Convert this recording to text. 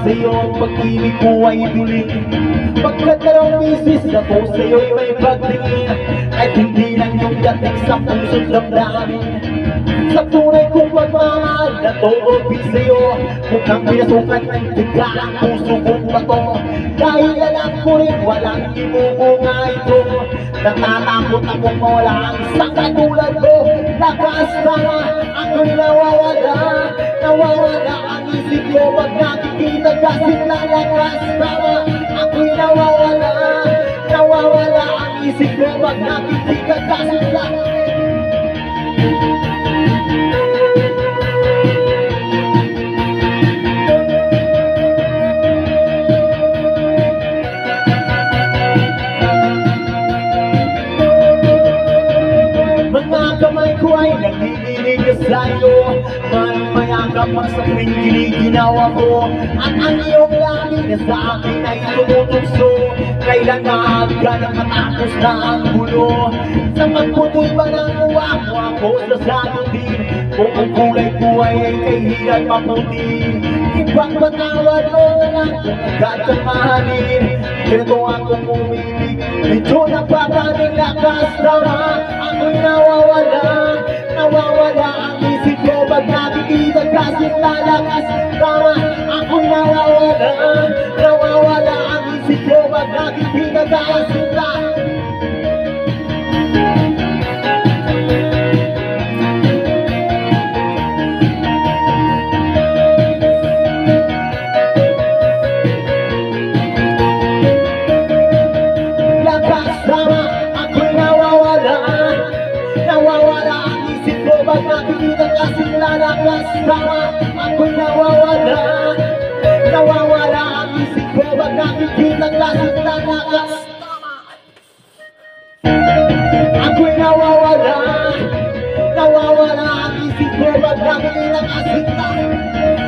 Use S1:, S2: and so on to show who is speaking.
S1: sa'yo ang pag-ibig ko ay duling. Pagkat dalawang bisis na ko sa'yo'y may pagtingin, kahit hindi lang yung dating sa puso't damdamin. Sa tunay kong pagmamahal na tuupin sa'yo, mukhang pinasukan ng tiga ang puso kong bato. Dahil alam ko rin walang ibumunga ito, natatakot akong mawala ang isang katulad mo. Lakas tama, ako'y nawawala, nawawala ang isip ko pag nakikita kasi lalakas tama. Ako'y nawawala, nawawala ang isip ko pag nakikita kasi lalakas. Kamay ko ay nanginginig sa'yo, may mayakap ang sa tuwing giniginawa ko. At ang iyong labi na sa akin ay tumutugso, kailan maaga na matapos na ang gulo. Sa pagputoy ba ng uwa mo ako sa sagutin, kung ang kulay ko ay kahirap maputi. Ibang patawad mo na lang kung agad kang mahalin, ganito akong umibig, medyo nagpapaning lakas tama. Ako'y nawawala, nawawala ang isip ko pag nakikita kasi lalakas tama. Ako'y nawawala, nawawala ang isip ko pag nakikita kasi lalakas. Nakikita kasi lalakas tama. Ako'y nawawala, nawawala ang isip ko pag nakikita kasi lalakas tama. Ako'y nawawala, nawawala ang isip ko pag nakikita kasi lalakas.